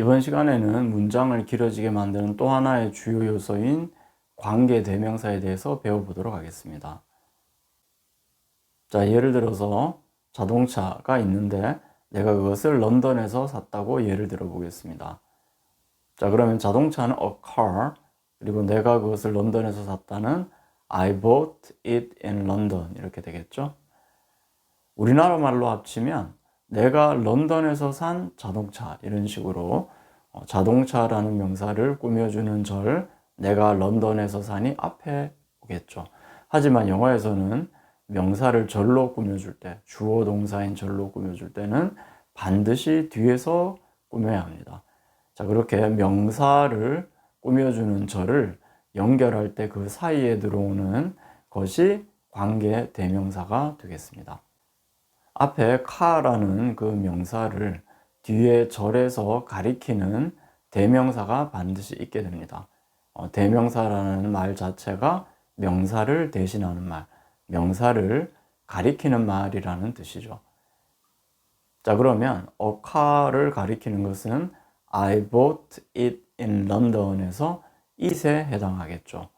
이번 시간에는 문장을 길어지게 만드는 또 하나의 주요 요소인 관계 대명사에 대해서 배워보도록 하겠습니다. 자, 예를 들어서 자동차가 있는데 내가 그것을 런던에서 샀다고 예를 들어 보겠습니다. 자, 그러면 자동차는 a car, 그리고 내가 그것을 런던에서 샀다는 I bought it in London 이렇게 되겠죠. 우리나라 말로 합치면 내가 런던에서 산 자동차 이런 식으로 자동차라는 명사를 꾸며주는 절 내가 런던에서 사니 앞에 오겠죠. 하지만 영어에서는 명사를 절로 꾸며줄 때, 주어 동사인 절로 꾸며줄 때는 반드시 뒤에서 꾸며야 합니다. 자, 그렇게 명사를 꾸며주는 절을 연결할 때 그 사이에 들어오는 것이 관계 대명사가 되겠습니다. 앞에 카라는 그 명사를 뒤에 절에서 가리키는 대명사가 반드시 있게 됩니다. 대명사라는 말 자체가 명사를 대신하는 말, 명사를 가리키는 말이라는 뜻이죠. 자, 그러면 a car를 가리키는 것은 I bought it in London에서 it에 해당하겠죠.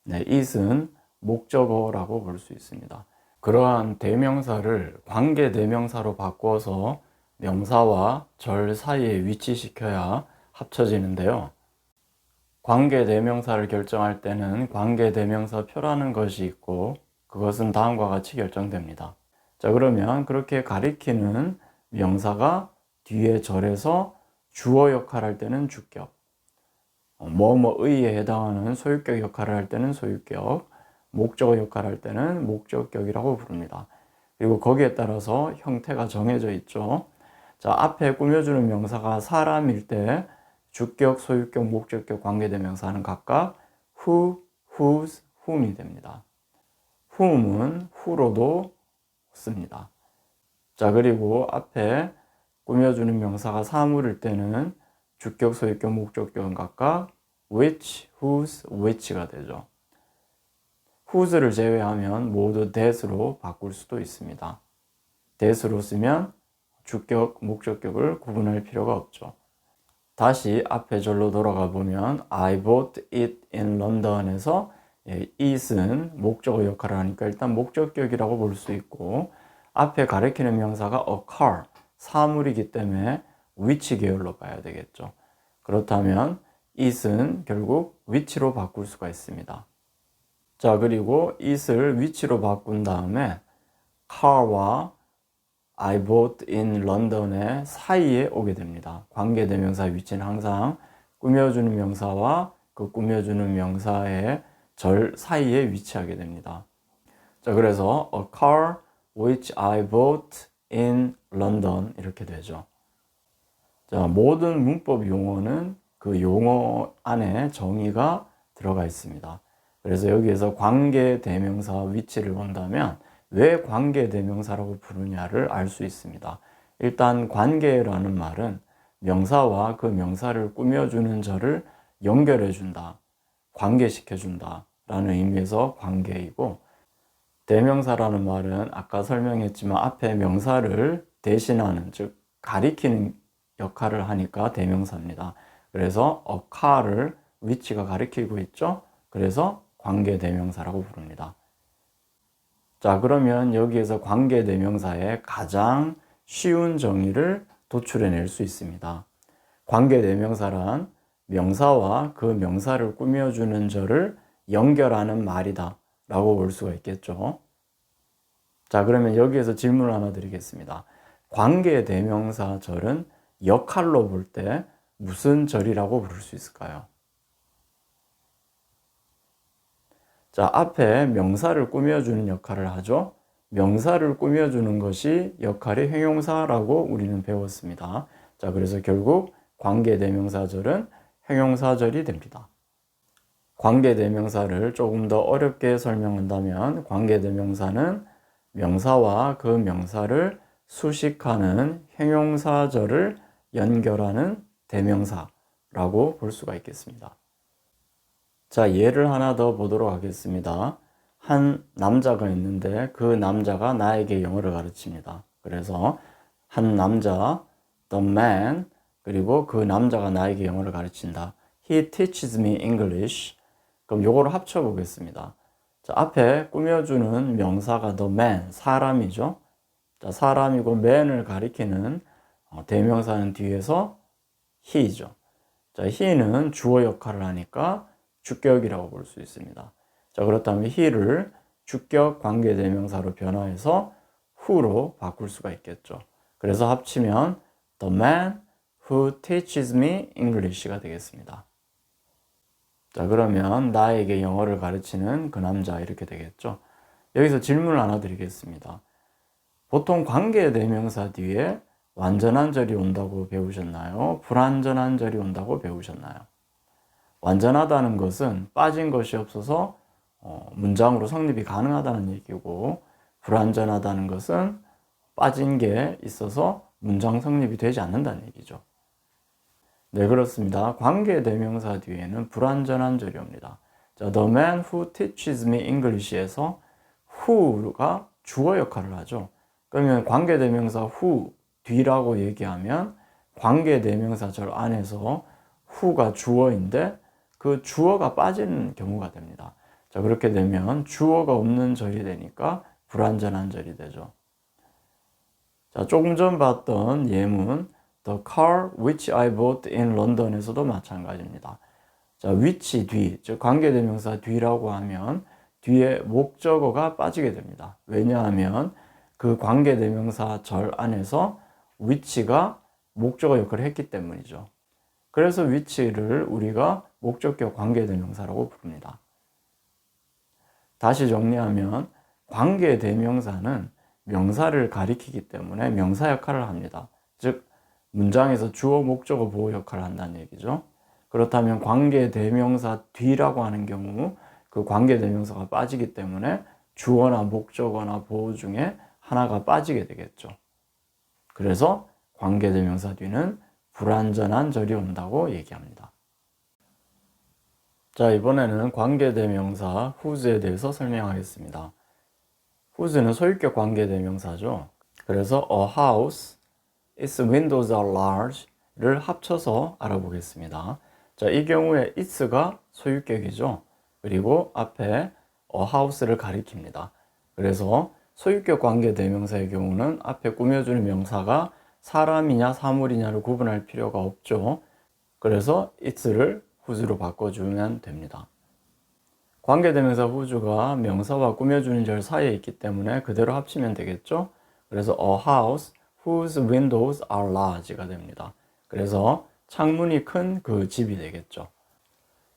네, it은 목적어라고 볼 수 있습니다. 그러한 대명사를 관계 대명사로 바꿔서 명사와 절 사이에 위치시켜야 합쳐지는데요. 관계 대명사를 결정할 때는 관계 대명사 표라는 것이 있고 그것은 다음과 같이 결정됩니다. 자, 그러면 그렇게 가리키는 명사가 뒤에 절에서 주어 역할을 할 때는 주격, 뭐뭐의에 해당하는 소유격 역할을 할 때는 소유격, 목적어 역할을 할 때는 목적격이라고 부릅니다. 그리고 거기에 따라서 형태가 정해져 있죠. 자, 앞에 꾸며주는 명사가 사람일 때 주격, 소유격, 목적격, 관계대명사는 각각 who, whose, whom이 됩니다. whom은 who로도 씁니다. 자, 그리고 앞에 꾸며주는 명사가 사물일 때는 주격, 소유격, 목적격은 각각 which, whose, which가 되죠. whose를 제외하면 모두 that으로 바꿀 수도 있습니다. that으로 쓰면 주격, 목적격을 구분할 필요가 없죠. 다시 앞에 절로 돌아가 보면 I bought it in London에서 it은 목적어 역할을 하니까 일단 목적격이라고 볼 수 있고 앞에 가리키는 명사가 a car, 사물이기 때문에 which 계열로 봐야 되겠죠. 그렇다면 it은 결국 which로 바꿀 수가 있습니다. 자, 그리고 it을 which로 바꾼 다음에 car와 I bought in London의 사이에 오게 됩니다. 관계대명사의 위치는 항상 꾸며주는 명사와 그 꾸며주는 명사의 절 사이에 위치하게 됩니다. 자, 그래서 a car which I bought in London 이렇게 되죠. 자, 모든 문법 용어는 그 용어 안에 정의가 들어가 있습니다. 그래서 여기에서 관계대명사 위치를 본다면 왜 관계대명사라고 부르냐를 알 수 있습니다. 일단 관계라는 말은 명사와 그 명사를 꾸며주는 절을 연결해준다, 관계시켜준다 라는 의미에서 관계이고, 대명사라는 말은 아까 설명했지만 앞에 명사를 대신하는, 즉 가리키는 역할을 하니까 대명사입니다. 그래서 a car를 which가 가리키고 있죠. 그래서 관계대명사라고 부릅니다. 자, 그러면 여기에서 관계대명사의 가장 쉬운 정의를 도출해낼 수 있습니다. 관계대명사란 명사와 그 명사를 꾸며주는 절을 연결하는 말이다 라고 볼 수가 있겠죠. 자, 그러면 여기에서 질문을 하나 드리겠습니다. 관계대명사 절은 역할로 볼 때 무슨 절이라고 부를 수 있을까요? 자, 앞에 명사를 꾸며주는 역할을 하죠. 명사를 꾸며주는 것이 역할이 형용사라고 우리는 배웠습니다. 자, 그래서 결국 관계대명사절은 형용사절이 됩니다. 관계대명사를 조금 더 어렵게 설명한다면 관계대명사는 명사와 그 명사를 수식하는 형용사절을 연결하는 대명사라고 볼 수가 있겠습니다. 자, 예를 하나 더 보도록 하겠습니다. 한 남자가 있는데 그 남자가 나에게 영어를 가르칩니다. 그래서 한 남자, the man 그리고 그 남자가 나에게 영어를 가르친다. He teaches me English. 그럼 요거를 합쳐 보겠습니다. 자, 앞에 꾸며주는 명사가 the man, 사람이죠. 자, 사람이고 man을 가리키는 대명사는 뒤에서 he죠. 자, he는 주어 역할을 하니까 주격이라고 볼 수 있습니다. 자, 그렇다면 he를 주격 관계대명사로 변화해서 who로 바꿀 수가 있겠죠. 그래서 합치면 the man who teaches me English가 되겠습니다. 자, 그러면 나에게 영어를 가르치는 그 남자 이렇게 되겠죠. 여기서 질문을 하나 드리겠습니다. 보통 관계대명사 뒤에 완전한 절이 온다고 배우셨나요? 불완전한 절이 온다고 배우셨나요? 완전하다는 것은 빠진 것이 없어서 문장으로 성립이 가능하다는 얘기고, 불완전하다는 것은 빠진 게 있어서 문장 성립이 되지 않는다는 얘기죠. 네, 그렇습니다. 관계대명사 뒤에는 불완전한 절이 옵니다. 자, The man who teaches me English에서 who가 주어 역할을 하죠. 그러면 관계대명사 who 뒤라고 얘기하면 관계대명사 절 안에서 who가 주어인데 그 주어가 빠지는 경우가 됩니다. 자, 그렇게 되면 주어가 없는 절이 되니까 불완전한 절이 되죠. 자, 조금 전 봤던 예문 The car which I bought in London에서도 마찬가지입니다. 자, which 뒤, 즉 관계대명사 뒤라고 하면 뒤에 목적어가 빠지게 됩니다. 왜냐하면 그 관계대명사 절 안에서 which가 목적어 역할을 했기 때문이죠. 그래서 which를 우리가 목적격 관계대명사라고 부릅니다. 다시 정리하면 관계대명사는 명사를 가리키기 때문에 명사 역할을 합니다. 즉 문장에서 주어, 목적어, 보호 역할을 한다는 얘기죠. 그렇다면 관계대명사 뒤라고 하는 경우 그 관계대명사가 빠지기 때문에 주어나 목적어나 보호 중에 하나가 빠지게 되겠죠. 그래서 관계대명사 뒤는 불완전한 절이 온다고 얘기합니다. 자, 이번에는 관계대명사 whose에 대해서 설명하겠습니다. whose는 소유격 관계대명사죠. 그래서 a house, its windows are large를 합쳐서 알아보겠습니다. 자, 이 경우에 it's가 소유격이죠. 그리고 앞에 a house를 가리킵니다. 그래서 소유격 관계대명사의 경우는 앞에 꾸며주는 명사가 사람이냐 사물이냐를 구분할 필요가 없죠. 그래서 it's를 whose로 바꿔주면 됩니다. 관계대명사 whose가 명사와 꾸며주는 절 사이에 있기 때문에 그대로 합치면 되겠죠. 그래서 a house whose windows are large가 됩니다. 그래서 창문이 큰 그 집이 되겠죠.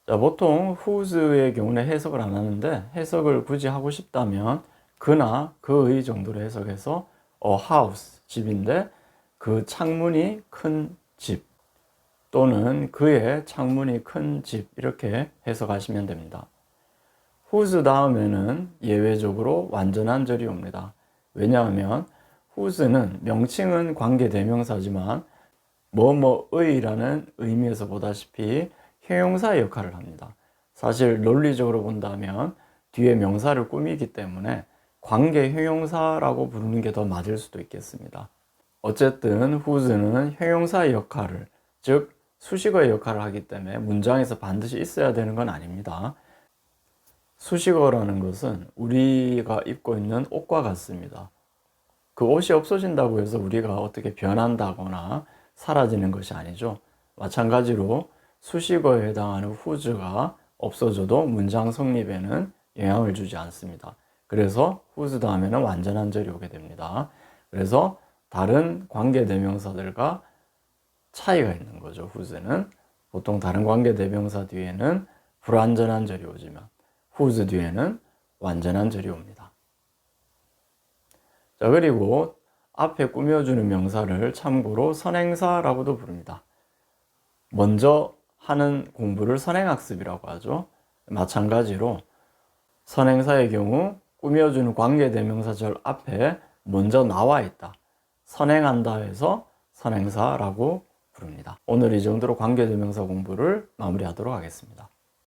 자, 보통 whose의 경우는 해석을 안 하는데 해석을 굳이 하고 싶다면 그나 그의 정도로 해석해서 a house, 집인데 그 창문이 큰 집 또는 그의 창문이 큰 집 이렇게 해석하시면 됩니다. whose 다음에는 예외적으로 완전한 절이 옵니다. 왜냐하면 whose는 명칭은 관계대명사지만 뭐뭐의라는 의미에서 보다시피 형용사의 역할을 합니다. 사실 논리적으로 본다면 뒤에 명사를 꾸미기 때문에 관계 형용사라고 부르는 게 더 맞을 수도 있겠습니다. 어쨌든 whose는 형용사의 역할을, 즉 수식어의 역할을 하기 때문에 문장에서 반드시 있어야 되는 건 아닙니다. 수식어라는 것은 우리가 입고 있는 옷과 같습니다. 그 옷이 없어진다고 해서 우리가 어떻게 변한다거나 사라지는 것이 아니죠. 마찬가지로 수식어에 해당하는 whose가 없어져도 문장 성립에는 영향을 주지 않습니다. 그래서 whose 다음에는 완전한 절이 오게 됩니다. 그래서 다른 관계대명사들과 차이가 있는 거죠. whose는 보통 다른 관계대명사 뒤에는 불완전한 절이 오지만 whose 뒤에는 완전한 절이 옵니다. 자, 그리고 앞에 꾸며주는 명사를 참고로 선행사라고도 부릅니다. 먼저 하는 공부를 선행학습이라고 하죠. 마찬가지로 선행사의 경우 꾸며주는 관계대명사절 앞에 먼저 나와 있다. 선행한다 해서 선행사라고 부릅니다. 오늘 이 정도로 관계대명사 공부를 마무리하도록 하겠습니다.